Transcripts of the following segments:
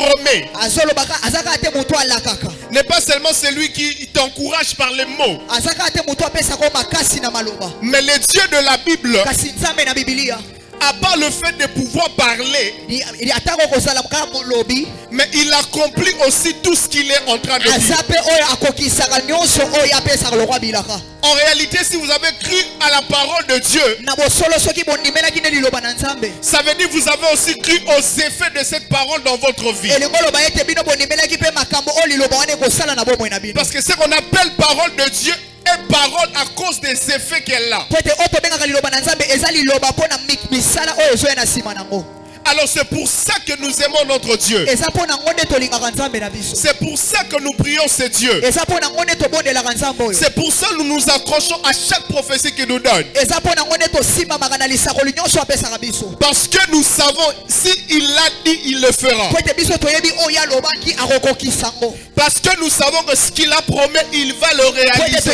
promet n'est pas seulement celui qui t'encourage par les mots, mais le Dieu de la Bible, à part le fait de pouvoir parler, mais il accomplit aussi tout ce qu'il est en train de dire. En réalité, si vous avez cru à la parole de Dieu, ça veut dire que vous avez aussi cru aux effets de cette parole dans votre vie. Parce que ce qu'on appelle parole de Dieu est parole à cause des effets qu'elle a. Alors c'est pour ça que nous aimons notre Dieu. C'est pour ça que nous prions ce Dieu. C'est pour ça que nous nous accrochons à chaque prophétie qu'il nous donne. Parce que nous savons, s'il l'a dit, il le fera. Parce que nous savons que ce qu'il a promis, il va le réaliser.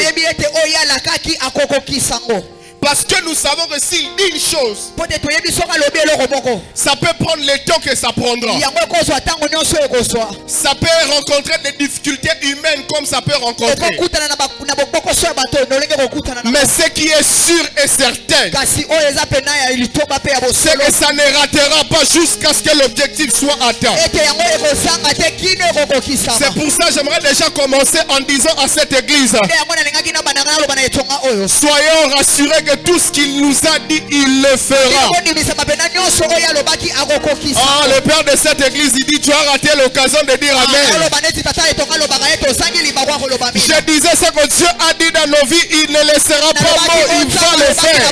Parce que nous savons que s'il dit une chose, ça peut prendre le temps que ça prendra. Ça peut rencontrer des difficultés humaines comme ça peut rencontrer. Mais ce qui est sûr et certain, c'est que ça ne ratera pas jusqu'à ce que l'objectif soit atteint. C'est pour ça que j'aimerais déjà commencer en disant à cette église, soyons rassurés que tout ce qu'il nous a dit, il le fera. Ah, le père de cette église, il dit, tu as raté l'occasion de dire amen. Je disais ce que Dieu a dit dans nos vies, il ne laissera pas mort, il va le faire.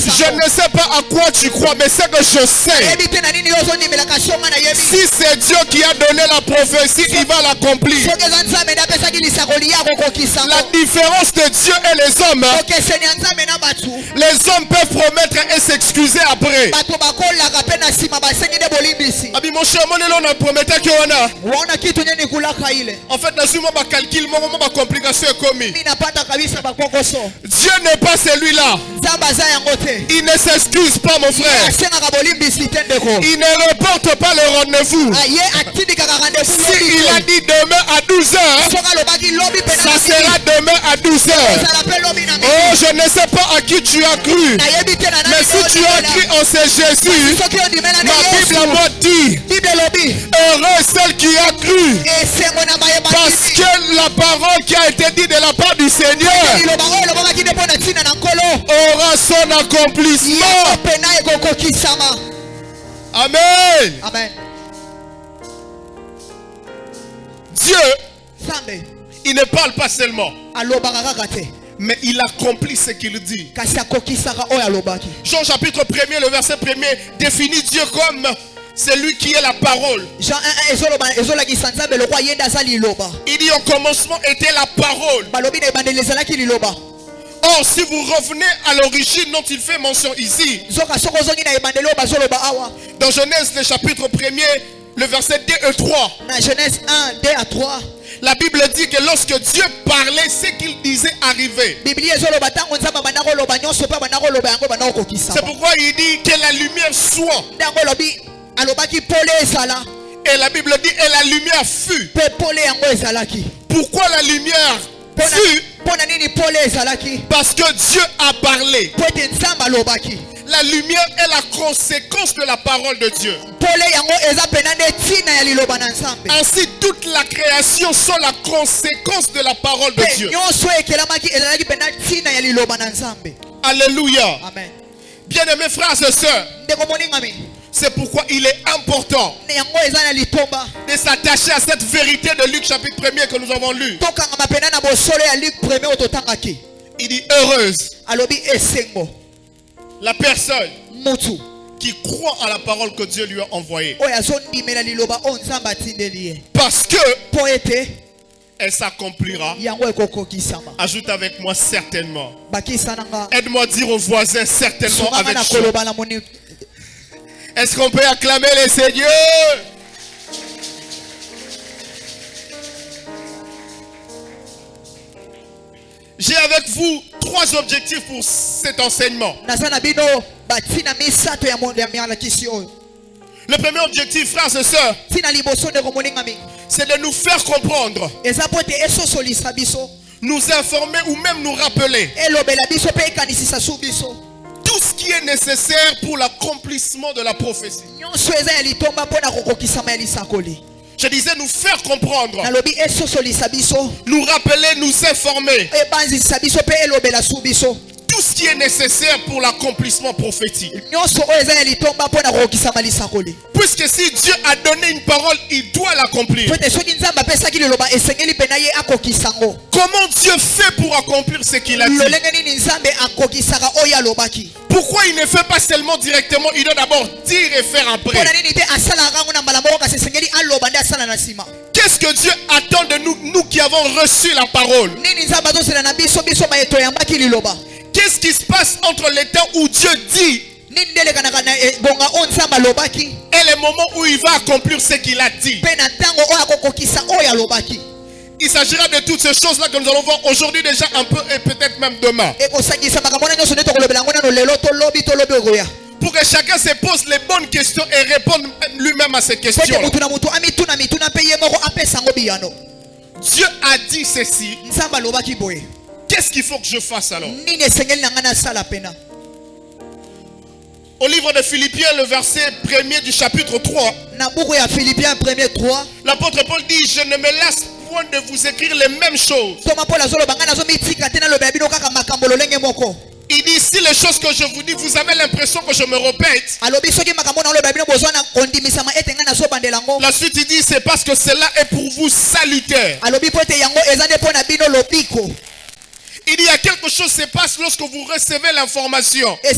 Je ne sais pas à quoi tu crois, mais ce que je sais, si c'est Dieu qui a donné la prophétie, il va l'accomplir. La différence de Dieu et les hommes, les hommes peuvent promettre et s'excuser après. Abi mon cher, mon on promettait que on a. En fait, dans ce moment, calcul, ma complication est commise. Dieu n'est pas celui-là. Il ne s'excuse pas, mon frère. Il ne reporte pas le rendez-vous. S'il a dit demain à 12h, ça sera demain à 12h. Oh, je ne sais pas à qui tu as cru, mais si tu as cru en ce Jésus, ma Bible m'a dit, heureux celle qui a cru, parce que la parole qui a été dite de la part du Seigneur aura son accomplissement. Amen. Amen. Dieu, il ne parle pas seulement, mais il accomplit ce qu'il dit. Jean chapitre 1er, le verset 1er définit Dieu comme celui qui est la parole. Il dit au commencement était la parole. Or si vous revenez à l'origine dont il fait mention ici, dans Genèse le chapitre 1er, le verset 2 et 3, Genèse 1, 2 à 3, la Bible dit que lorsque Dieu parlait, ce qu'il disait arrivait. C'est pourquoi il dit que la lumière soit. Et la Bible dit et la lumière fut. Pourquoi la lumière fut? Parce que Dieu a parlé. La lumière est la conséquence de la parole de Dieu. Ainsi, toute la création sont la conséquence de la parole de Dieu. Alléluia. Amen. Bien-aimés frères et sœurs, c'est pourquoi il est important de s'attacher à cette vérité de Luc chapitre 1er que nous avons lu. Il dit heureuse la personne qui croit à la parole que Dieu lui a envoyée. Parce que elle s'accomplira. Ajoute avec moi certainement. Aide-moi à dire aux voisins certainement avec joie. Est-ce qu'on peut acclamer le Seigneur? J'ai avec vous 3 objectifs pour cet enseignement. Le premier objectif, frères et sœurs, c'est de nous faire comprendre, nous informer ou même nous rappeler tout ce qui est nécessaire pour l'accomplissement de la prophétie. Je disais nous faire comprendre, nous rappeler, nous informer tout ce qui est nécessaire pour l'accomplissement prophétique. Puisque si Dieu a donné une parole, il doit l'accomplir. Comment Dieu fait pour accomplir ce qu'il a dit? Pourquoi il ne fait pas seulement directement, il doit d'abord dire et faire après? Qu'est-ce que Dieu attend de nous, nous qui avons reçu la parole? Qu'est-ce qui se passe entre les temps où Dieu dit et les moments où il va accomplir ce qu'il a dit? Il s'agira de toutes ces choses-là que nous allons voir aujourd'hui déjà un peu et peut-être même demain. Pour que chacun se pose les bonnes questions et réponde lui-même à ces questions. Dieu a dit ceci. Qu'est-ce qu'il faut que je fasse alors? Au livre de Philippiens, le verset 1er du chapitre 3, l'apôtre Paul dit: je ne me lasse point de vous écrire les mêmes choses. Il dit: si les choses que je vous dis, vous avez l'impression que je me répète. La suite il dit: c'est parce que cela est pour vous salutaire. Il y a quelque chose qui se passe lorsque vous recevez l'information. C'est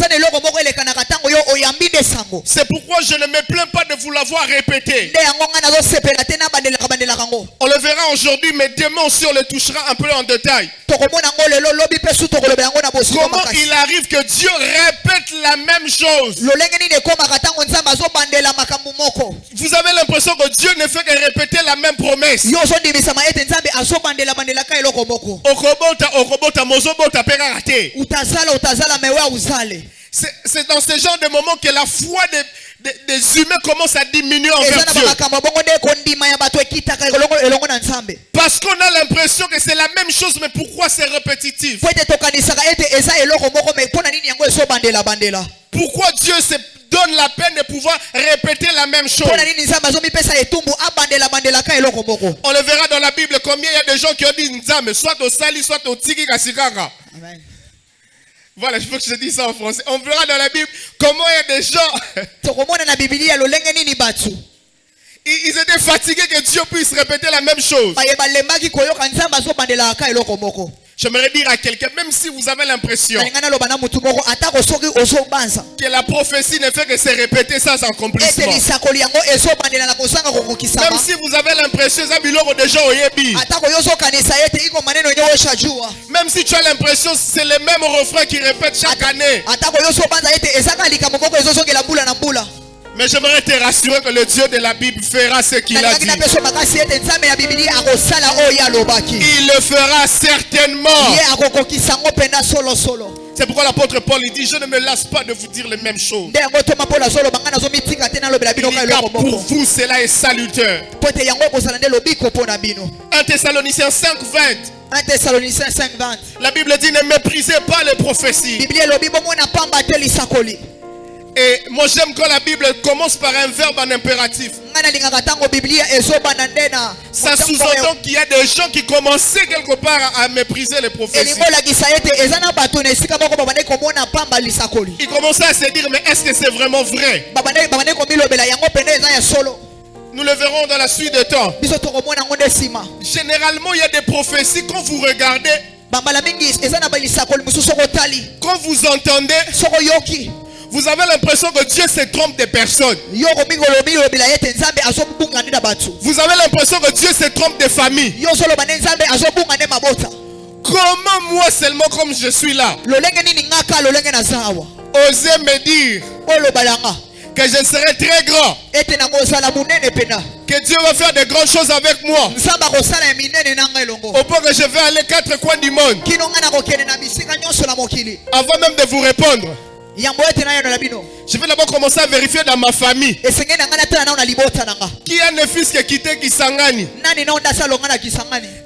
pourquoi je ne me plains pas de vous l'avoir répété. On le verra aujourd'hui, mais demain aussi on le touchera un peu en détail. Comment il arrive que Dieu répète la même chose? Vous avez l'impression que Dieu ne fait que répéter la même promesse. C'est dans ce genre de moments que la foi des humains commence à diminuer envers Dieu. Parce qu'on a l'impression que c'est la même chose, mais pourquoi c'est répétitif? Pourquoi Dieu se donne la peine de pouvoir répéter la même chose? On le verra dans la Bible combien il y a de gens qui ont dit Nzambe, soit au Sali, soit au Tiki Kasikara. Voilà, je veux que je dise ça en français. On verra dans la Bible comment il y a des gens. Ils étaient fatigués que Dieu puisse répéter la même chose. J'aimerais dire à quelqu'un, même si vous avez l'impression que la prophétie ne fait que se répéter sans accomplissement, même si vous avez l'impression même si tu as l'impression que c'est le même refrain qui répète chaque année, mais j'aimerais te rassurer que le Dieu de la Bible fera ce qu'il a dit. Il le fera certainement. C'est pourquoi l'apôtre Paul dit: je ne me lasse pas de vous dire les mêmes choses. Pour vous cela est salutaire. 1 Thessaloniciens 5:20. La Bible dit: ne méprisez pas les prophéties. Et moi j'aime quand la Bible commence par un verbe en impératif. Ça sous-entend qu'il y a des gens qui commençaient quelque part à mépriser les prophéties. Ils commençaient à se dire: mais est-ce que c'est vraiment vrai? Nous le verrons dans la suite des temps. Généralement il y a des prophéties quand vous regardez, quand vous entendez, vous avez l'impression que Dieu se trompe des personnes. Vous avez l'impression que Dieu se trompe des familles. Comment moi seulement comme je suis là, osez me dire que je serai très grand, que Dieu va faire de grandes choses avec moi, au point que je vais aller 4 coins du monde? Avant même de vous répondre, Je vais d'abord commencer à vérifier dans ma famille. Qui a un fils qui a quitté Kisangani?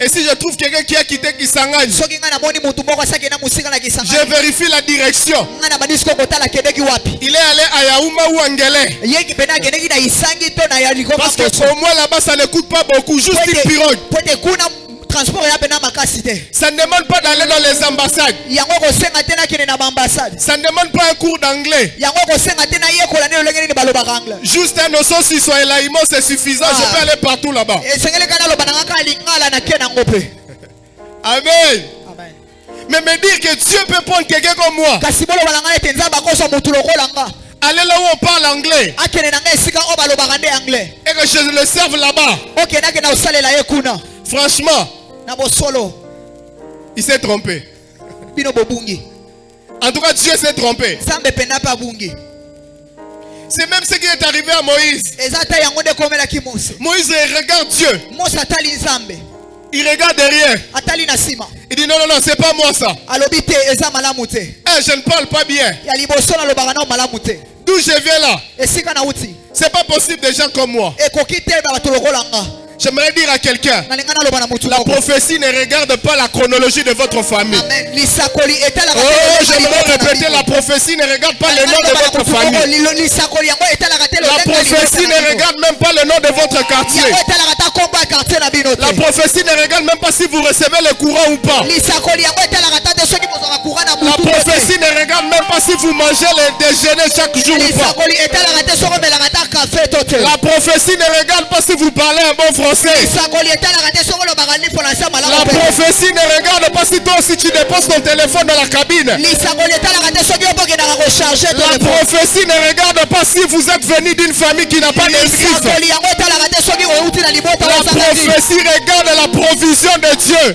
Et si je trouve quelqu'un qui a quitté Kisangani, je vérifie la direction. Il est allé à Yaouma ou Angele? Parce qu'au moins là-bas ça ne coûte pas beaucoup, juste une pirogue. Ça ne demande pas d'aller dans les ambassades. Ça ne demande pas un cours d'anglais. Juste un notion si soit élaïment, c'est suffisant. Je peux aller partout là-bas. Amen. Mais me dire que Dieu peut prendre quelqu'un comme moi, aller là où on parle anglais, et que je le serve là-bas, franchement, il s'est trompé. En tout cas, Dieu s'est trompé. C'est même ce qui est arrivé à Moïse. Moïse regarde Dieu. Il regarde derrière. Il dit non, non, non, c'est pas moi ça. Je ne parle pas bien. D'où je viens là, c'est pas possible des gens comme moi. J'aimerais dire à quelqu'un, la prophétie ne regarde pas la chronologie de votre famille. Oh, j'aimerais répéter, la prophétie ne regarde pas le nom de votre famille. La prophétie ne regarde même pas le nom de votre quartier. La prophétie ne regarde même pas si vous recevez le courant ou pas. La prophétie ne regarde même pas si vous mangez le déjeuner chaque jour ou pas. La prophétie ne regarde pas si vous parlez un bon français. La prophétie ne regarde pas si toi aussi tu déposes ton téléphone dans la cabine. La prophétie ne regarde pas si vous êtes venu d'une famille qui n'a pas d'église. La prophétie regarde la provision de Dieu.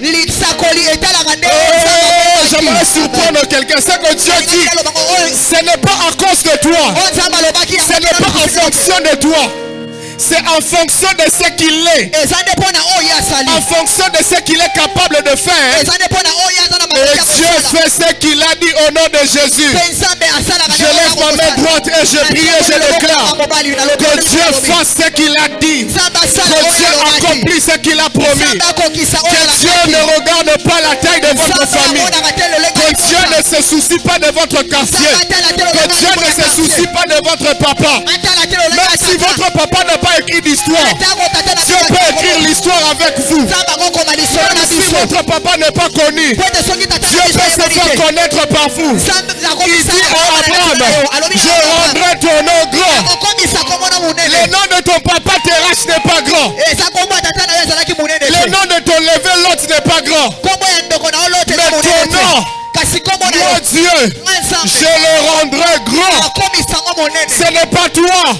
J'aimerais surprendre quelqu'un. C'est que Dieu dit, ce n'est pas à cause de toi, ce n'est pas en fonction de toi, c'est en fonction de ce qu'il est, en fonction de ce qu'il est capable de faire. Et Dieu fait ce qu'il a dit au nom de Jésus. Je lève ma main droite et je prie et je déclare que Dieu fasse ce qu'il a dit, que Dieu accomplisse ce qu'il a promis, que Dieu ne regarde pas la taille de votre famille, que Dieu ne se soucie pas de votre quartier, que Dieu ne se soucie pas de votre papa. Même si votre papa n'a pas écrit d'histoire, Dieu peut écrire l'histoire avec vous. Même si votre papa n'est pas connu, Dieu peut se faire connaître par vous. Il dit à Abraham, je rendrai ton nom grand. Le nom de ton papa Terach n'est pas grand. Le nom de ton levé Lot n'est pas grand. Mais ton nom, moi Dieu, je le rendrai grand. Ce n'est pas toi,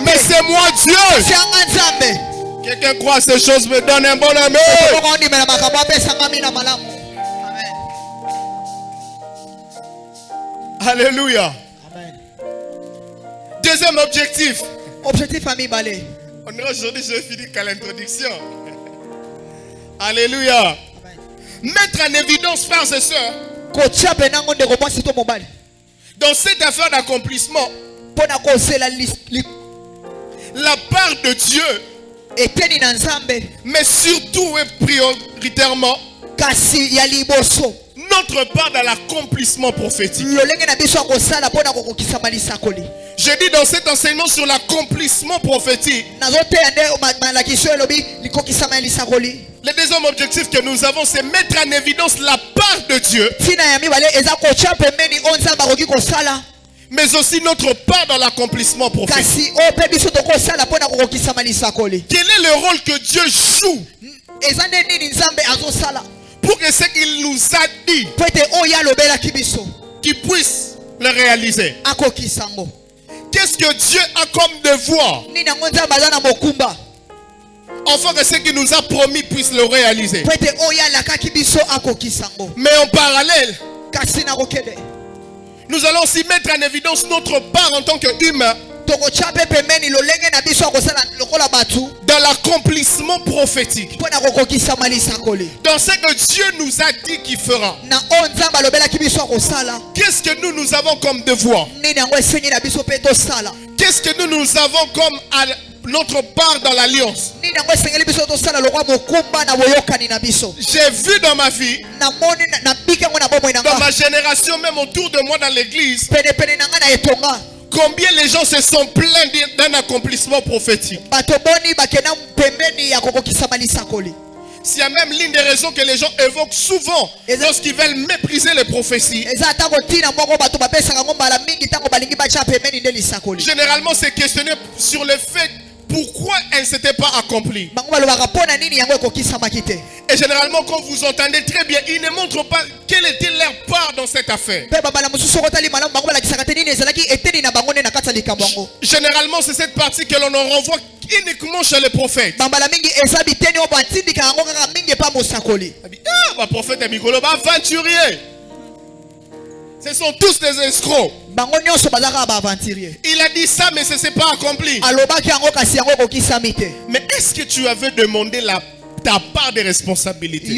mais c'est moi Dieu. Quelqu'un croit ces choses, me donne un bon amen. Alléluia. Deuxième objectif. On est aujourd'hui, je finis qu'à l'introduction. Alléluia. Mettre en évidence, frères et sœurs, dans cette affaire d'accomplissement, la part de Dieu, mais surtout et prioritairement, notre part dans l'accomplissement prophétique. Je dis dans cet enseignement sur l'accomplissement prophétique, le deuxième objectif que nous avons, c'est mettre en évidence la part de Dieu, mais aussi notre part dans l'accomplissement prophétique. Quel est le rôle que Dieu joue pour que ce qu'il nous a dit, qu'il puisse le réaliser? Qu'est-ce que Dieu a comme devoir afin que ce qu'il nous a promis puisse le réaliser? Mais en parallèle, nous allons aussi mettre en évidence notre part en tant qu'humain dans l'accomplissement prophétique, dans ce que Dieu nous a dit qu'il fera. Qu'est-ce que nous avons comme devoir? Qu'est-ce que nous avons comme notre part dans l'alliance? J'ai vu dans ma vie, dans ma génération, même autour de moi dans l'église, combien les gens se sont plaints d'un accomplissement prophétique. S'il y a même l'une des raisons que les gens évoquent souvent lorsqu'ils veulent mépriser les prophéties, généralement c'est questionner sur le fait pourquoi elles ne s'étaient pas accomplies. Et généralement quand vous entendez très bien, ils ne montrent pas quelle était leur part dans cette affaire. Généralement c'est cette partie que l'on en renvoie uniquement chez les prophètes. Ah, ma prophète est Mikolo, aventurier. Ce sont tous des escrocs. Il a dit ça, mais ce n'est pas accompli. Mais est-ce que tu avais demandé ta part de responsabilité?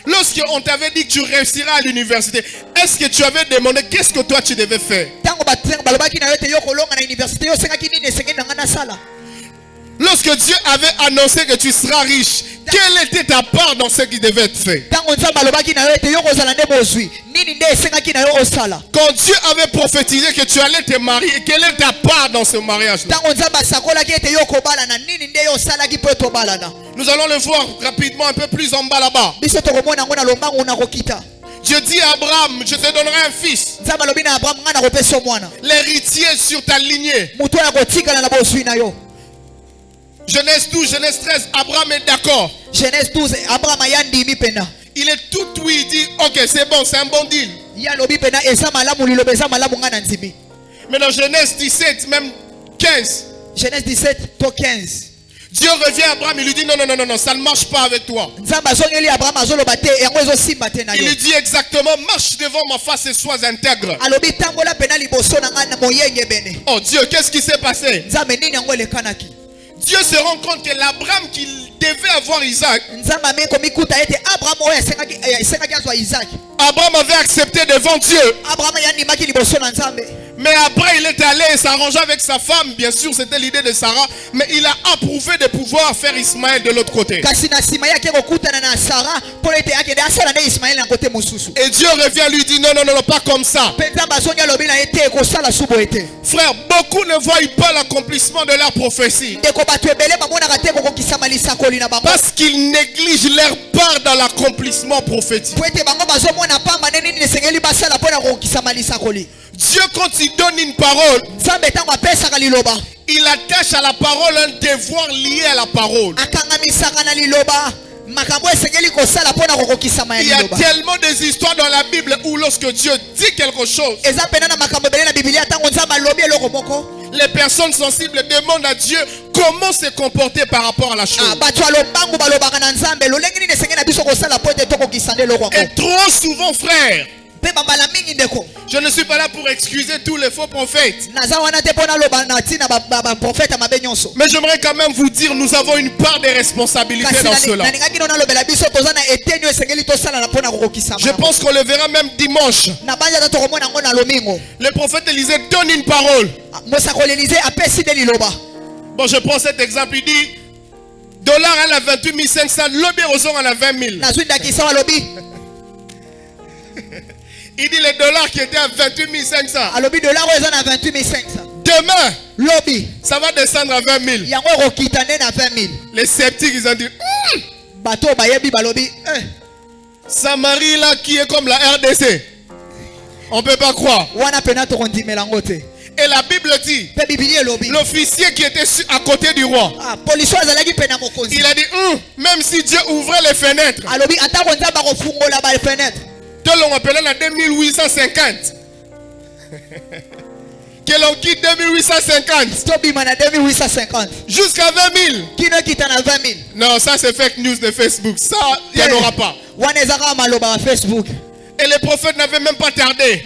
Lorsqu'on t'avait dit que tu réussiras à l'université, est-ce que tu avais demandé qu'est-ce que toi tu devais faire? Lorsque Dieu avait annoncé que tu seras riche, quelle était ta part dans ce qui devait être fait? Quand Dieu avait prophétisé que tu allais te marier, quelle est ta part dans ce mariage-là? Nous allons le voir rapidement un peu plus en bas là-bas. Dieu dit à Abraham, je te donnerai un fils, l'héritier sur ta lignée. Genèse 12, Genèse 13, Abraham est d'accord. Genèse 12, Abraham il est tout oui, il dit ok, c'est bon, c'est un bon deal. Mais dans Genèse 17, même 15, Genèse 17, 15, Dieu revient à Abraham, il lui dit non, ça ne marche pas avec toi. Il lui dit exactement, marche devant ma face et sois intègre. Oh Dieu, qu'est-ce qui s'est passé? Dieu se rend compte que l'Abraham qu'il devait avoir Isaac, Abraham avait accepté devant Dieu. Mais après il est allé s'arranger avec sa femme. Bien sûr c'était l'idée de Sarah, mais il a approuvé de pouvoir faire Ismaël de l'autre côté. Et Dieu revient lui dit non, pas comme ça. Frère, beaucoup ne voient pas l'accomplissement de leur prophétie parce qu'ils négligent leur part dans l'accomplissement prophétique. Dieu, quand il donne une parole, il attache à la parole un devoir lié à la parole. Il y a tellement des histoires dans la Bible où lorsque Dieu dit quelque chose, les personnes sensibles demandent à Dieu comment se comporter par rapport à la chose. Et trop souvent, frère, je ne suis pas là pour excuser tous les faux prophètes, mais j'aimerais quand même vous dire, nous avons une part de responsabilité dans cela. Je pense qu'on le verra même dimanche. Le prophète Élisée donne une parole. Bon, je prends cet exemple, il dit dollar à 28 500, lobby à 20 000. Il dit les dollars qui étaient à 28 500. Demain, ça va descendre à 20 000. Les sceptiques, ils ont dit Samarie là qui est comme la RDC. On ne peut pas croire. Et la Bible dit, l'officier qui était à côté du roi, il a dit, même si Dieu ouvrait les fenêtres, que l'on appelait la 2850, que l'on quitte 2850 jusqu'à 20 000. Non, ça c'est fake news de Facebook. Ça, il n'y en aura pas. Et le prophète n'avait même pas tardé.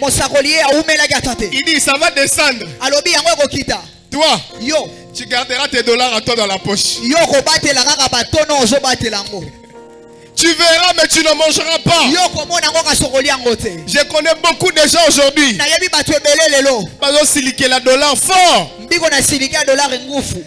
Il dit ça va descendre. Toi, Yo. tu garderas tes dollars à toi dans la poche. Yo kobatela kaka batono ozobatela ngo. Tu verras, mais tu ne mangeras pas. Yo komona ngo kasokoli yango te. Je connais beaucoup de gens aujourd'hui. Na yebi bato ebele lelo. Bazo silike la dollar fort. Mbiko na silike ya dollar ngufu.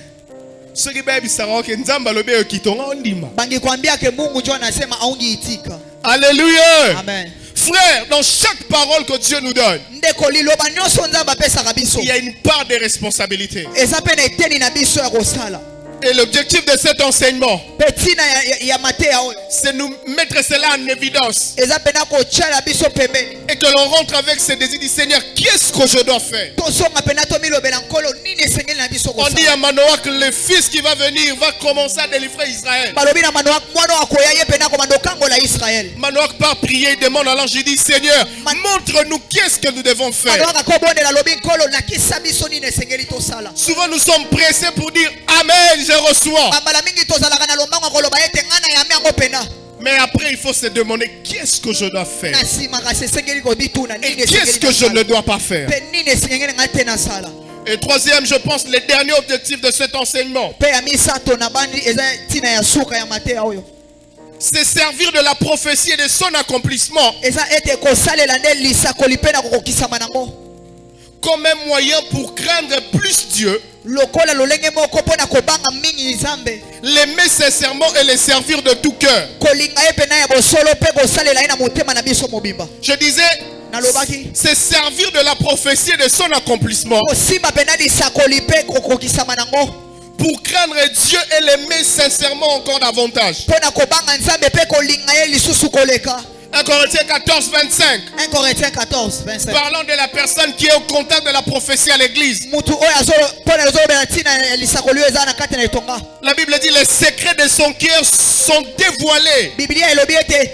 Ce qui baby sara que nzamba lobe kitonga ondima. Bangi kwambia ke Mungu ndio anasema aungi itika. Alléluia. Amen. Frère, dans chaque parole que Dieu nous donne, Ndeko liloba nyonso nzamba pesa kabiso. il y a une part de responsabilité. Eza pe na eteni na biso ya kosala. Et l'objectif de cet enseignement, Petina ya Matteo oyo. c'est nous mettre cela en évidence. Eza pe na ko chala biso pembeni. Et que l'on rentre avec ce désir du Seigneur. Qu'est-ce que je dois faire? Tosonga pe na to milobela nkolo nini esengeli na biso On dit kosala. à Manoah que le fils qui va venir va commencer à délivrer Israël. Balobi na mwana akoya ye pe na komando kango la Israël. Manoah part prier, il demande à l'ange, il dit Seigneur, montre-nous qu'est-ce que nous devons faire. Mwana akobondela lobi nkolo na kisa biso nini esengeli tosala. Souvent nous sommes pressés pour dire Amen, je reçois. Bambala mingi tozalaka na lombango koloba ete ngana ya yango pena. Mais après il faut se demander qu'est-ce que je dois faire. Na sima ka sesengeli ko bituna Et nini esengeli. qu'est-ce que je ne dois pas faire. Pe nini esengeli ngate na sala. Et troisième, je pense, le dernier objectif de cet enseignement, Pe ya misato na bandi eza tina ya suka ya Matteo oyo. c'est servir de la prophétie et de son accomplissement Eza ete kosalela nde lisakoli pe na kokokisama nango. comme un moyen pour craindre plus Dieu, Lokola lolenge moko pona kobanga mingi nzambe. l'aimer sincèrement et le servir de tout cœur. Kolinga ye pe na ya bosolo pe kosalela ye na motema na biso mobimba. Je disais, Nalobaki c'est servir de la prophétie et de son accomplissement kosimba pe na lisakoli pe kokokisama nango. pour craindre Dieu et l'aimer sincèrement encore davantage. Pona kobanga nzambe pe kolinga ye lisusu koleka. 1 Corinthiens 14, 25. 1 Corinthiens 14, 25. Parlant de la personne qui est au contact de la prophétie à l'église. Mutu oyo pona zolobela tina lisakoli oyo eza na kati na etonga. La Bible dit les secrets de son cœur sont dévoilés Biblia elobi ete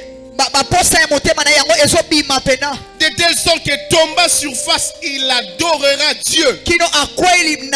baposa ya motema na yango ezobima pena. de telle sorte que tomba surface, il adorera Dieu. Kino akweli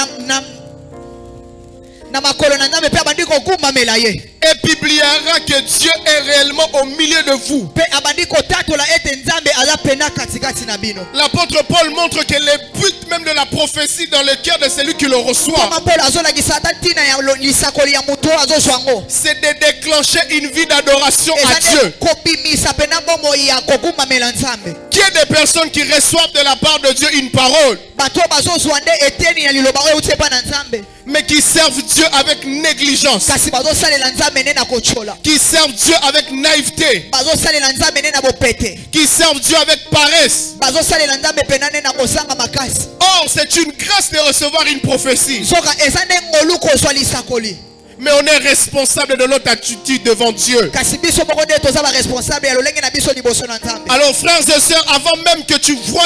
na makolo na nzambe pe abandi kokumamela ye. Et publiera que Dieu est réellement au milieu de vous. Pe abandi kotatola ete nzambe aza pena katikati na bino. L'apôtre Paul montre que le but même de la prophétie dans le cœur de celui qui le reçoit, Kama Paul azolakisa ata ntina ya lisakoli ya mutu oyo azozwa ngo. c'est de déclencher une vie d'adoration à Eza Dieu. nde kobimisa pena bomoi ya kokumamela nzambe. Qui est des personnes qui reçoivent de la part de Dieu une parole, Bato bazozwa nde eteni ya liloba oyo euti epa na nzambe. mais qui servent Dieu avec négligence, Kasi bazosalela nzambe nde na kochola. qui servent Dieu avec naïveté, Bazosalela nzambe nde na bopete. qui servent Dieu avec paresse. Bazosalela nzambe pena nde na kosanga makasi. Or, c'est une grâce de recevoir une prophétie, Soka eza nde ngolu kozwa lisakoli. mais on est responsable de notre attitude devant Dieu. Kasi biso moko nde toza ba responsable ya lolenge na biso liboso na nzambe. Alors, frères et sœurs, avant même que tu vois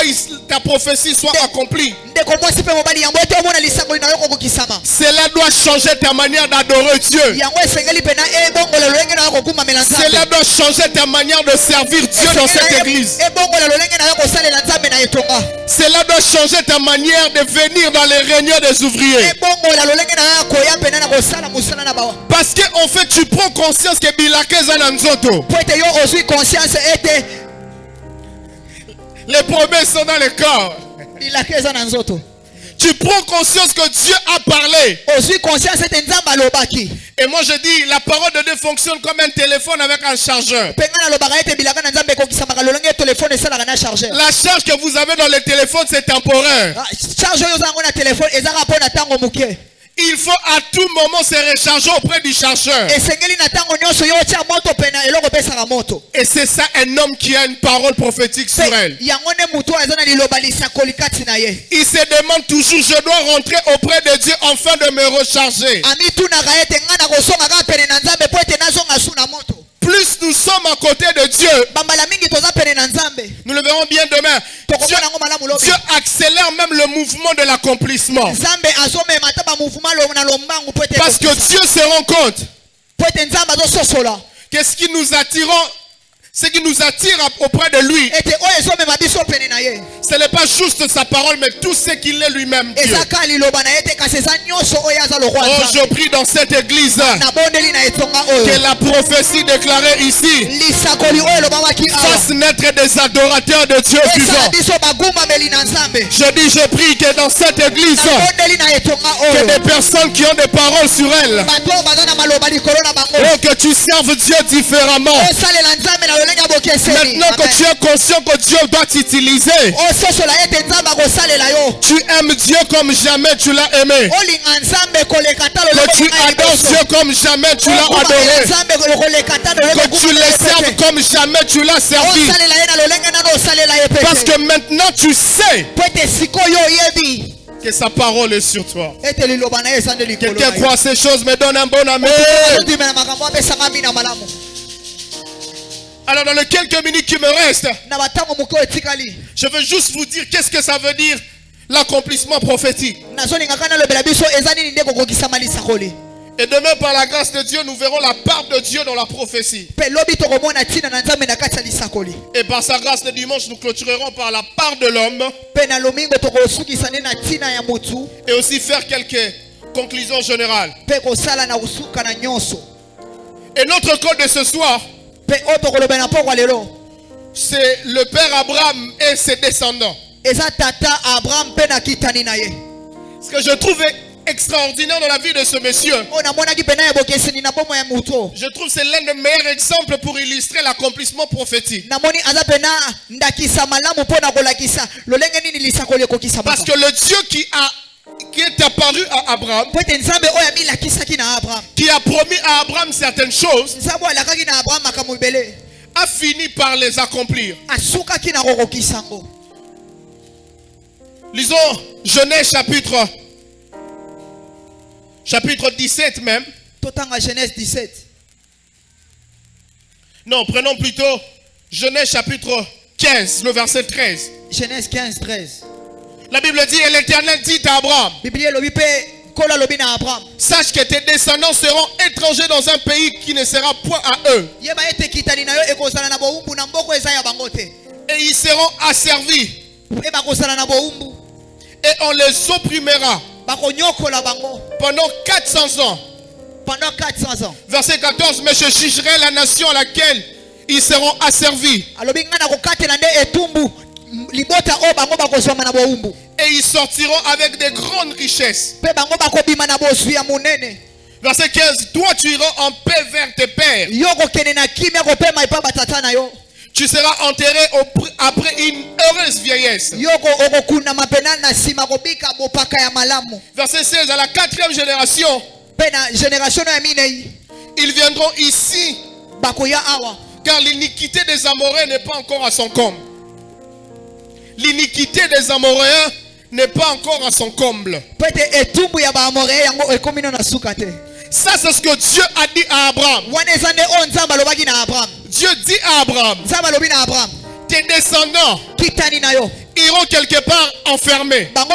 ta prophétie soit accomplie, Ndeko mwasi pe mobali yango ete omona lisakoli na yo kokokisama. cela doit changer ta manière d'adorer Dieu. Yango esengeli pena ebongola lolenge na yo kokumamela nzambe. Cela doit changer ta manière de servir Dieu dans cette église. Ebongola lolenge na yo kosalela nzambe na etonga. Cela doit changer ta manière de venir dans les réunions des ouvriers. Ebongola lolenge na yo koya pena na kosala musala na bawa. Parce que en fait, tu prends conscience que Bilakeza Nanzoto, Po ete yo ozwi conscience ete les promesses sont dans le corps. bilaka eza na nzoto. Tu prends conscience que Dieu a parlé. Ozwi conscience ete nzambe alobaki. Et moi je dis, la parole de Dieu fonctionne comme un téléphone avec un chargeur. Mpe nga nalobaka ete bilaka na nzambe ekokisamaka lolenge telefone esalaka na chargeur. La charge que vous avez dans le téléphone, c'est temporaire. Charge oyo oza yango na telefone ezaka mpo na ntango moke. Il faut à tout moment se recharger auprès du chargeur. Esengeli na ntango nyonso yo otia moto pena eloko epesaka moto. Et c'est ça un homme qui a une parole prophétique sur elle. Yango nde mutu oyo aza na liloba lisakoli kati na ye. Il se demande toujours, je dois rentrer auprès de Dieu afin de me recharger. Amitunaka ete nga na kosonga kaka pene na nzambe mpo ete nazonga su na moto. Plus nous sommes à côté de Dieu, Bambala mingi toza pene na nzambe. nous le verrons bien demain, Dieu Dieu accélère même le mouvement de l'accomplissement. nzambe azomema ata bamouvement na lombangu po ete Parce que Dieu se rend compte po ete nzambe azososola que ce qui nous attire auprès de lui, ete oyo ezomema biso pene na ye ce n'est pas juste sa parole, mais tout ce qu'il est lui-même, Dieu. eza kaka liloba na ye te kasi eza nyonso oyo aza Oh, je prie dans cette église que la prophétie déclarée ici fasse naître des adorateurs de Dieu vivant. Je dis, je prie que dans cette église, que des personnes qui ont des paroles sur elles, oh, que tu serves Dieu différemment. Maintenant que tu es conscient que Dieu doit t'utiliser, tu aimes Dieu comme jamais tu l'as aimé. Que tu adores Dieu comme jamais tu l'as adoré. Que tu le serves comme jamais tu l'as servi. Parce que maintenant tu sais que sa parole est sur toi. Quelqu'un croit ces choses, me donne un bon amen. Alors dans les quelques minutes qui me restent, je veux juste vous dire qu'est-ce que ça veut dire l'accomplissement prophétique. Et demain par la grâce de Dieu, nous verrons la part de Dieu dans la prophétie. Et par sa grâce de dimanche, nous clôturerons par la part de l'homme. Et aussi faire quelques conclusions générales. Et notre code de ce soir, c'est le père Abraham et ses descendants. Ce que je trouve extraordinaire dans la vie de ce monsieur, je trouve que c'est l'un des meilleurs exemples pour illustrer l'accomplissement prophétique. Parce que le Dieu qui est apparu à Abraham, qui a promis à Abraham certaines choses, a fini par les accomplir. Lisons Genèse chapitre 17 même. Genèse 17. Non, prenons plutôt Genèse chapitre 15, le verset 13. Genèse 15, 13. La Bible dit, et l'Éternel dit à Abraham, sache que tes descendants seront étrangers dans un pays qui ne sera point à eux. Et ils seront asservis. Et on les opprimera pendant 400 ans. Verset 14, mais je jugerai la nation à laquelle ils seront asservis. Et ils sortiront avec de grandes richesses. Verset 15, toi tu iras en paix vers tes pères. Tu seras enterré après une heureuse vieillesse. Verset 16, à la 4e génération, ils viendront ici, car l'iniquité des Amoréens n'est pas encore à son comble. L'iniquité des Amoréens n'est pas encore à son comble. Ça, c'est ce que Dieu a dit à Abraham. Dieu dit à Abraham, tes descendants iront quelque part enfermés. Mais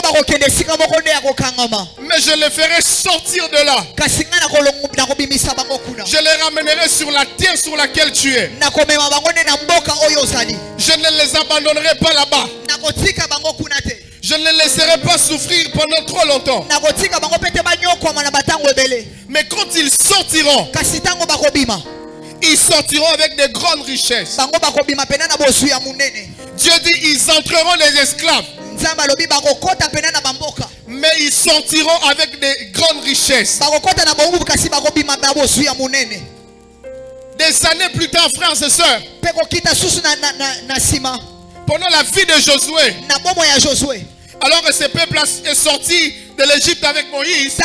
je les ferai sortir de là. Je les ramènerai sur la terre sur laquelle tu es. Je ne les abandonnerai pas là-bas. Je ne les laisserai pas souffrir pendant trop longtemps. Mais quand ils sortiront, ils sortiront avec de grandes richesses. Dieu dit, ils entreront les esclaves. Mais ils sortiront avec de grandes richesses. Des années plus tard, frères et sœurs, pendant la vie de Josué, alors que ce peuple est sorti de l'Égypte avec Moïse,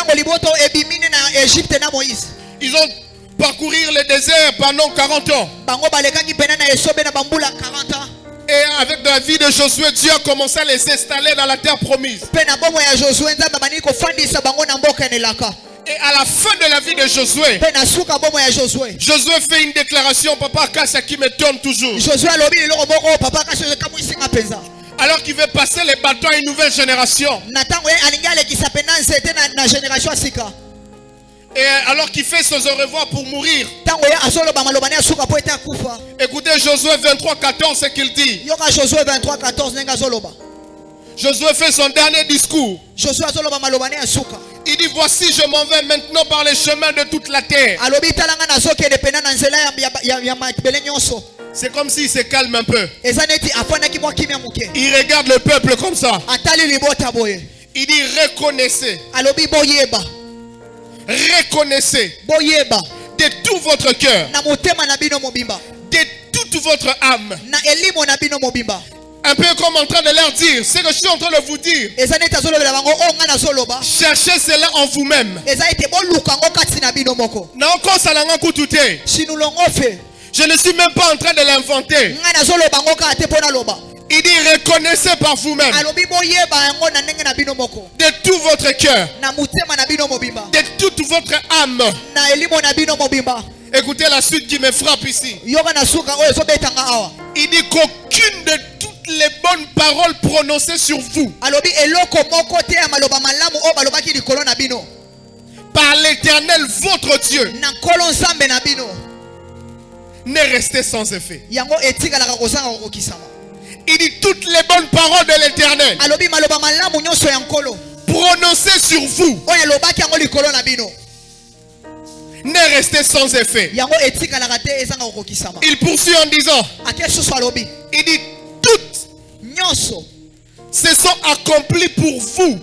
ils ont parcouru le désert pendant 40 ans. Et avec la vie de Josué, Dieu a commencé à les installer dans la terre promise. Et à la fin de la vie de Josué, Josué fait une déclaration, papa Kassa, qui me tourne toujours. Alors qu'il veut passer les bâtons à une nouvelle génération. Et alors qu'il fait ses au revoir pour mourir. Écoutez Josué 23:14, ce qu'il dit. Josué fait son dernier discours. Il dit voici je m'en vais maintenant par les chemins de toute la terre. C'est comme s'il se calme un peu. Il regarde le peuple comme ça. Il dit reconnaissez. Reconnaissez de tout votre cœur, de toute votre âme. Un peu comme en train de leur dire, c'est que je suis en train de vous dire. Cherchez cela en vous-même. Je ne suis même pas en train de l'inventer. Il dit reconnaissez par vous-même de tout votre cœur, de toute votre âme. Écoutez la suite qui me frappe ici. Il dit qu'aucune de toutes les bonnes paroles prononcées sur vous par l'Éternel votre Dieu n'est restée sans effet. Il dit toutes les bonnes paroles de l'Éternel prononcées sur vous n'est resté sans effet. Il poursuit en disant, il dit toutes se sont accomplies pour vous.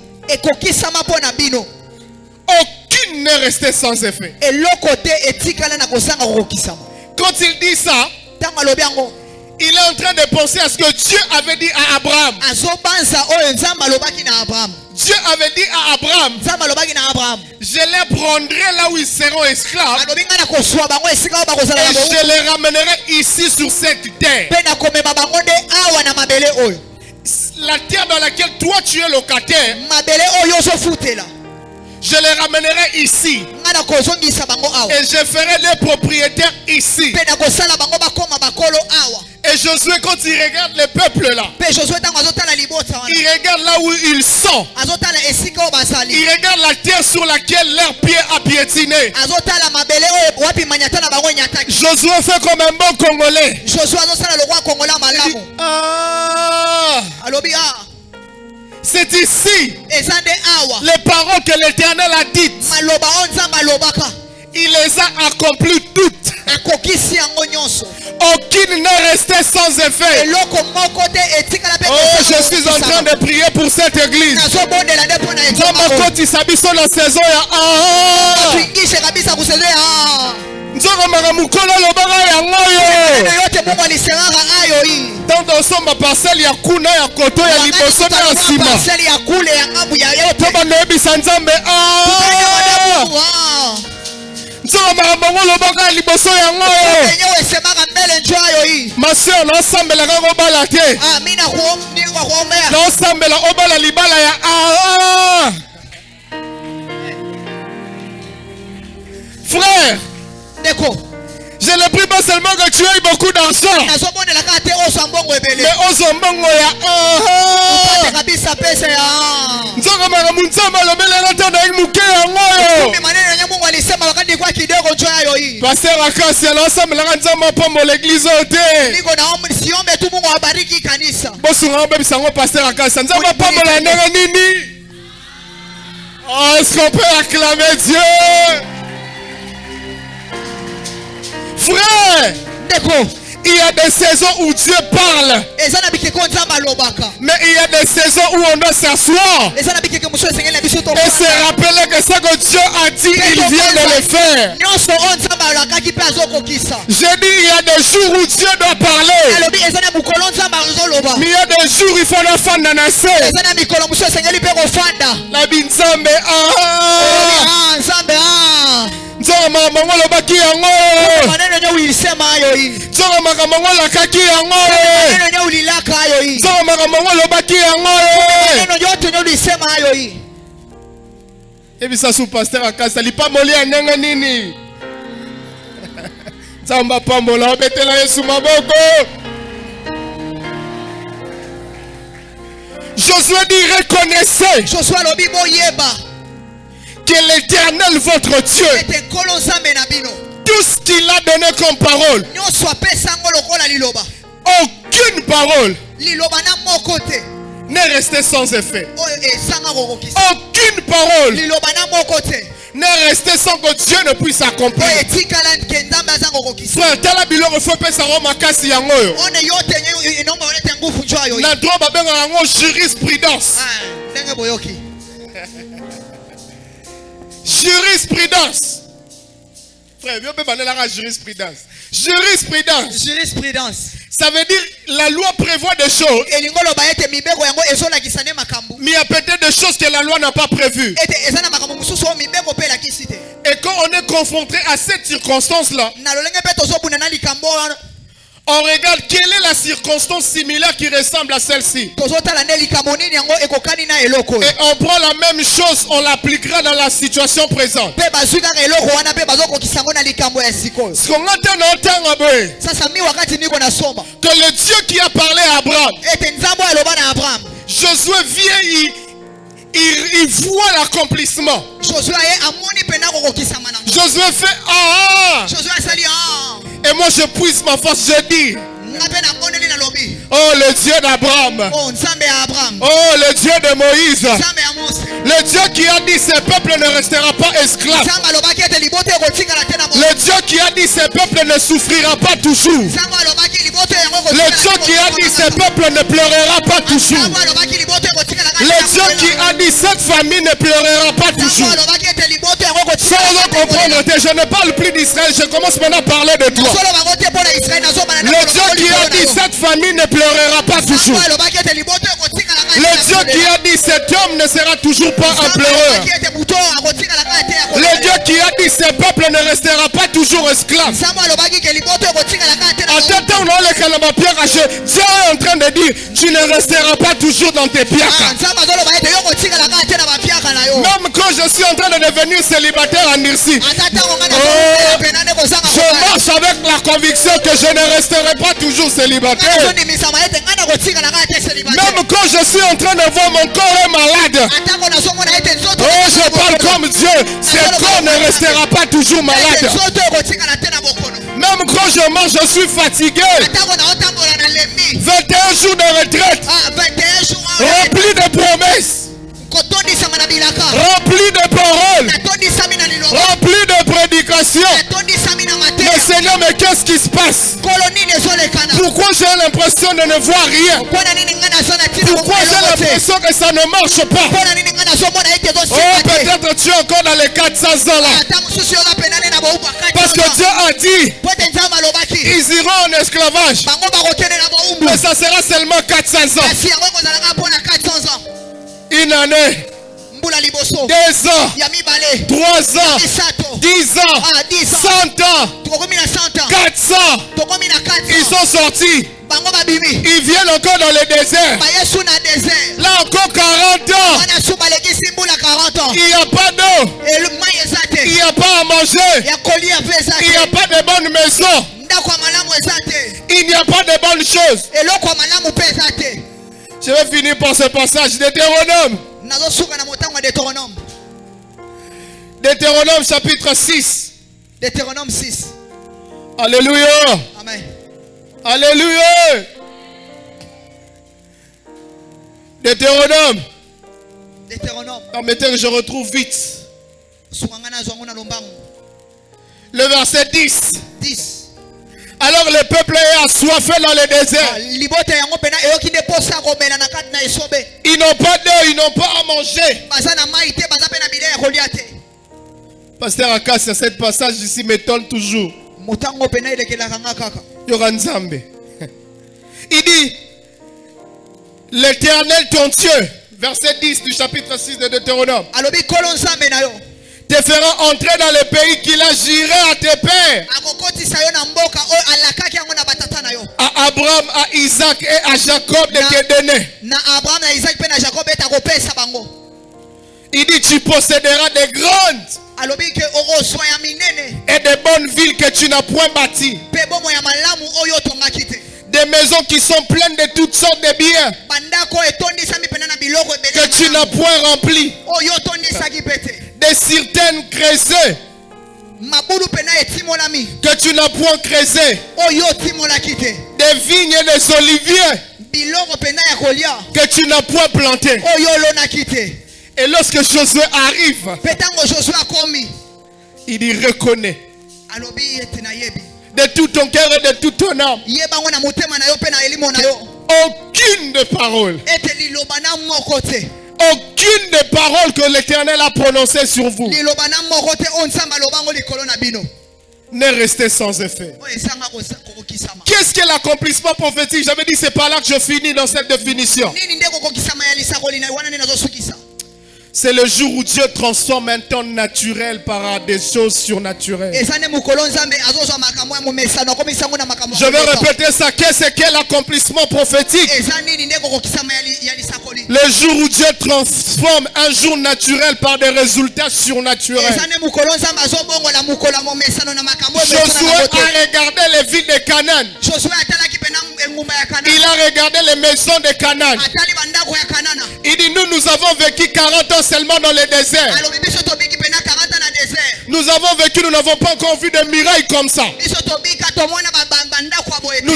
Aucune n'est restée sans effet. Quand il dit ça, il est en train de penser à ce que Dieu avait dit à Abraham. Dieu avait dit à Abraham, je les prendrai là où ils seront esclaves et je les ramènerai ici sur cette terre. La terre dans laquelle toi tu es locataire, je les ramènerai ici et je ferai les propriétaires ici. Et Josué, quand il regarde le peuple là, il regarde là où ils sont. Il regarde la terre sur laquelle leur pied a piétiné. Josué fait comme un bon Congolais. Il dit, c'est ici les paroles que l'Éternel a dites. Il les a accomplies toutes. Aucune n'est restée sans effet. Oh, je suis en train de prier pour cette église. Dans ma côte, il s'habille sur la saison. Dans ma parcelle, il y a kuna ya koto ya liboso na sima. Toba nebi sanzambe ma soeur n'osambela kako bala te. N'osambela obala libala ya frère. Je ne prie pas seulement que tu aies beaucoup d'argent, mais Ozombongo ya Pasteur Akasi l'ensemble la nzamba pombo l'église ote. Bosunga bébé sango Pasteur Akasi nzamba pombo la ndenge nini? Oh, est-ce qu'on peut acclamer Dieu? Frère, il y a des saisons où Dieu parle, mais il y a des saisons où on doit s'asseoir et se rappeler que ce que Dieu a dit, il vient de le faire. J'ai dit, il y a des jours où Dieu doit parler, mais il y a des jours où il faut la fin d'annoncer. La binzambe Nzoma mangolo baki yango. Nzoma mangolo kaki yango. Nzoma mangolo baki yango. Ebi sa sous pasteur Akasa lipa moli ananga nini. Nzamba pambola obetela Yesu maboko. Josué dit reconnaissez. Josué lobi boyeba. Que l'Éternel votre Dieu, tout ce qu'il a donné comme parole, aucune parole n'est restée sans effet. Aucune parole n'est restée sans que Dieu ne puisse accomplir. Frère, tala biloko faut pe sa Roma kasi yango. Na droit ba benga yango jurisprudence. Jurisprudence. Frère, vous pouvez la jurisprudence. Jurisprudence. Ça veut dire la loi prévoit des choses. Mais il y a peut-être des choses que la loi n'a pas prévues. Et quand on est confronté à cette circonstance-là, on regarde quelle est la circonstance similaire qui ressemble à celle-ci. Et on prend la même chose, on l'appliquera dans la situation présente. Ce qu'on entend que le Dieu qui a parlé à Abraham, Josué vient, il voit l'accomplissement. Josué fait et moi je puise ma force, je dis, oh le Dieu d'Abraham, oh le Dieu de Moïse, le Dieu qui a dit ce peuple ne restera pas esclave, le Dieu qui a dit ce peuple ne souffrira pas toujours, le Dieu qui a dit ce peuple ne pleurera pas toujours, le Dieu qui a dit cette famille ne pleurera pas toujours. Sans comprendre, je ne parle plus d'Israël, je commence maintenant à parler de toi. Le Dieu qui a dit cette famille ne pleurera pas toujours. Le Dieu qui a dit cet homme ne sera toujours pas un pleureur. Le Dieu qui a dit ce peuple ne restera pas toujours esclave. À tel temps, Dieu est en train de dire, tu ne resteras pas toujours dans tes piakas. Même quand je suis en train de devenir célibataire en Irsi, je marche avec la conviction que je ne resterai pas toujours célibataire. Même quand je suis en train de voir mon corps est malade, je parle comme Dieu, ce corps ne restera pas toujours malade. Même quand je marche, je suis fatigué. 21 jours de retraite, rempli de promesses, rempli de paroles, rempli de prédications. Mais Seigneur, mais qu'est-ce qui se passe? Pourquoi j'ai l'impression de ne voir rien? Pourquoi j'ai l'impression que ça ne marche pas? Oh, peut-être tu es encore dans les 400 ans là. Parce que Dieu a dit, ils iront en esclavage. Mais ça sera seulement 400 ans. Une année, 2 ans, 3 ans, 10 ans, 100 ans, 400. Ils sont sortis. Ils viennent encore dans le désert. Là encore 40 ans. Il n'y a pas d'eau. Il n'y a pas à manger. Il n'y a pas de bonne maison. Il n'y a pas de bonnes choses. Je vais finir par ce passage de Deutéronome chapitre 6. Deutéronome 6. Alléluia. Amen. Alléluia. Deutéronome. Permettez que je retrouve vite. Le verset 10. Alors le peuple est assoiffé dans le désert. Ils n'ont pas d'eau, ils n'ont pas à manger. Pasteur Akas, cette passage ici m'étonne toujours. Il dit, l'Éternel ton Dieu, verset 10 du chapitre 6 de Deutéronome, te fera entrer dans le pays qu'il a juré à tes pères, à Abraham, à Isaac et à Jacob de te donner. Il dit, tu posséderas des grandes et des bonnes villes que tu n'as point bâties, des maisons qui sont pleines de toutes sortes de biens que tu n'as point remplies, des citernes creusées que tu n'as point creusées, des vignes et des oliviers que tu n'as point planté. Et lorsque Josué arrive, il y reconnaît de tout ton cœur et de toute ton âme aucune des paroles, aucune des paroles que l'Éternel a prononcées sur vous n'est resté sans effet. Qu'est-ce que l'accomplissement prophétique? J'avais dit c'est par là que je finis dans cette définition. C'est le jour où Dieu transforme un temps naturel par des choses surnaturelles. Je vais répéter ça. Qu'est-ce que l'accomplissement prophétique? Le jour où Dieu transforme un jour naturel par des résultats surnaturels. Josué a regardé les villes de Canaan. Il a regardé les maisons de Canaan. Il dit nous avons vécu 40 ans seulement dans le désert. Nous avons vécu, nous n'avons pas encore vu de miracles comme ça. Nous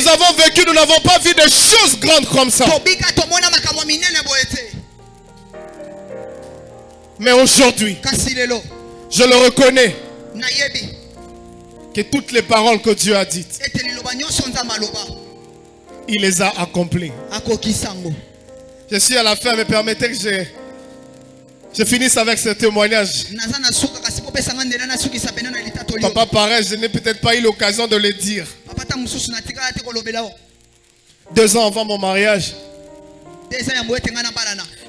avons vécu, nous n'avons pas vu de choses grandes comme ça. Mais aujourd'hui, je le reconnais que toutes les paroles que Dieu a dites, il les a accomplies. Je suis à la fin, mais permettez que je finisse avec ce témoignage. Papa, pareil, je n'ai peut-être pas eu l'occasion de le dire. 2 ans avant mon mariage,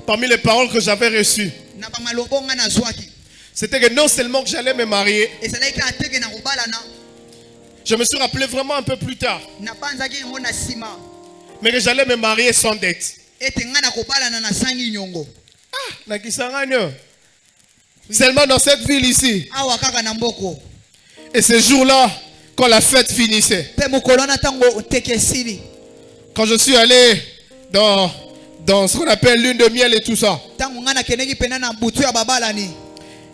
parmi les paroles que j'avais reçues, c'était que non seulement que j'allais me marier, je me suis rappelé vraiment un peu plus tard, mais que j'allais me marier sans dette. Seulement dans cette ville ici. Et ce jour-là, quand la fête finissait, quand je suis allé dans ce qu'on appelle lune de miel et tout ça,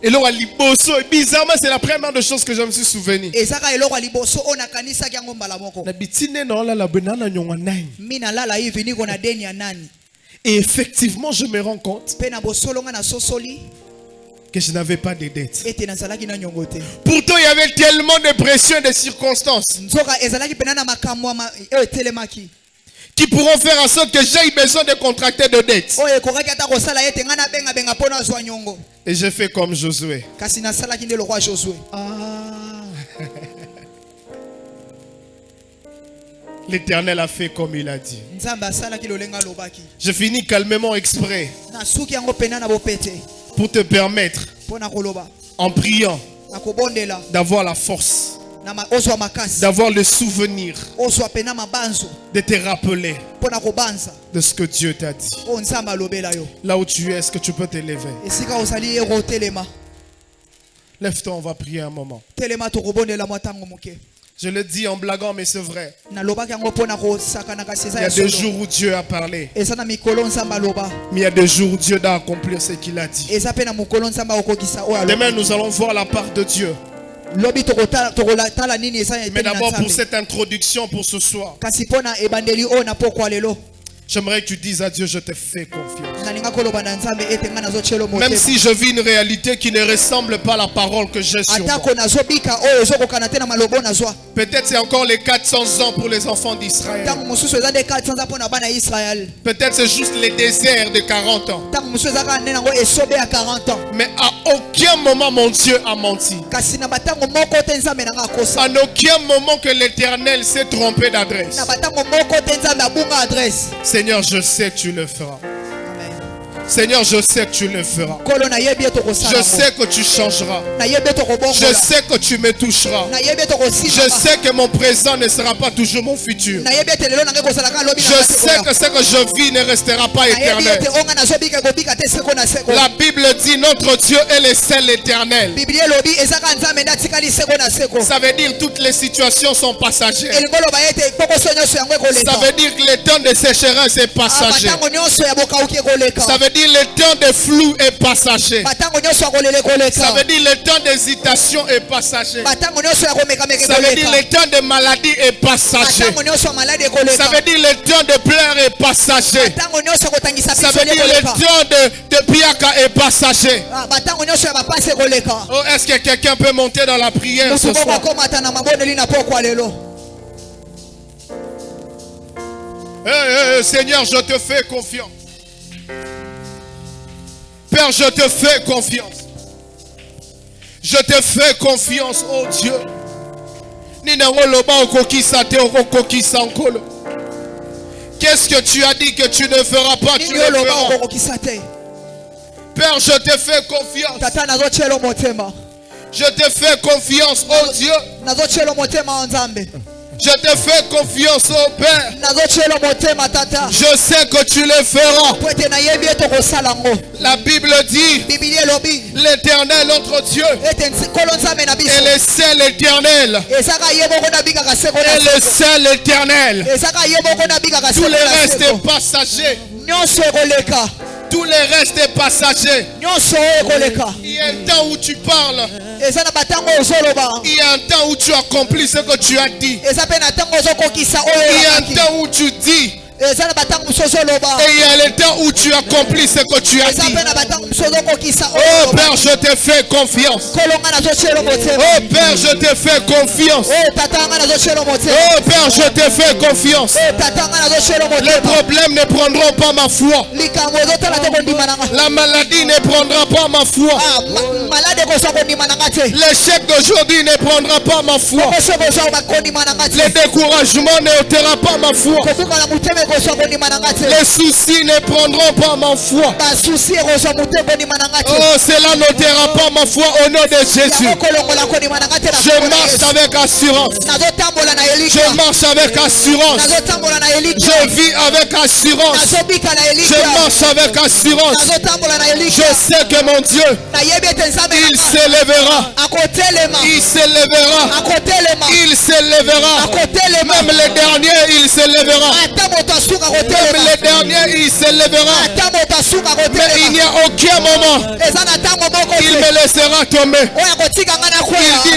et là, bizarrement, c'est la première des choses que je me suis souvenu. Et effectivement, je me rends compte que je n'avais pas de dettes. Pourtant, il y avait tellement de pression et de circonstances qui pourront faire en sorte que j'ai besoin de contracter de dettes. Et j'ai fait comme Josué. L'Éternel a fait comme il a dit. Je finis calmement exprès pour te permettre, en priant, d'avoir la force, d'avoir le souvenir, de te rappeler de ce que Dieu t'a dit. Là où tu es, est-ce que tu peux te lever? Lève-toi, on va prier un moment. Je le dis en blaguant, mais c'est vrai. Il y a des jours où Dieu a parlé, mais il y a des jours où Dieu doit accomplir ce qu'il a dit. Demain, nous allons voir la part de Dieu. Mais d'abord, pour cette introduction pour ce soir, j'aimerais que tu dises à Dieu, je te fais confiance. Même si je vis une réalité qui ne ressemble pas à la parole que j'ai sur moi. Peut-être c'est encore les 400 ans pour les enfants d'Israël. Peut-être c'est juste les déserts de 40 ans. Mais à aucun moment mon Dieu a menti. En aucun moment que l'Éternel s'est trompé d'adresse. Seigneur, je sais que tu le feras. Seigneur, je sais que tu le feras. Je sais que tu changeras. Je sais que tu me toucheras. Je sais que mon présent ne sera pas toujours mon futur. Je sais que ce que je vis ne restera pas éternel. La Bible dit notre Dieu est le seul éternel. Ça veut dire que toutes les situations sont passagères. Ça veut dire que le temps de sécheresse est passager. Ça veut dire dire le temps de flou est passager. Ça veut dire le temps d'hésitation est passager. Ça veut dire le temps de maladie est passager. Ça veut dire le temps de pleurs est passager. Ça veut dire le temps de piaka est passager. Oh, est-ce que quelqu'un peut monter dans la prière ce soir? Seigneur, je te fais confiance. Père, je te fais confiance. Je te fais confiance, oh Dieu. Qu'est-ce que tu as dit que tu ne feras pas, tu le feras. Père, je te fais confiance. Je te fais confiance, oh Dieu. Je te fais confiance, oh Père. Je sais que tu le feras. La Bible dit, l'Éternel notre Dieu est le seul éternel. Et le seul éternel. Tout le reste est passager. Tout le reste est passager. Il y a un temps où tu parles. Il y a un temps où tu accomplis ce que tu as dit. Il y a un temps où tu dis. Et il y a le temps où tu accomplis ce que tu as dit. Oh Père, je te fais confiance. Oh Père, je te fais confiance. Oh Père, je te fais confiance. Les problèmes ne prendront pas ma foi. La maladie ne prendra pas ma foi. L'échec d'aujourd'hui ne prendra pas ma foi. Le découragement ne ôtera pas ma foi. Les soucis ne prendront pas ma foi. Oh, cela n'ôtera pas ma foi au nom de Jésus. Je marche avec assurance. Je marche avec assurance. Je vis avec assurance. Je marche avec assurance. Je sais que mon Dieu, il s'élèvera. Il s'élèvera. Il s'élèvera. Même les derniers, il s'élèvera. Même les derniers, il s'élèvera. Mais il n'y a aucun moment il me laissera tomber. Il dit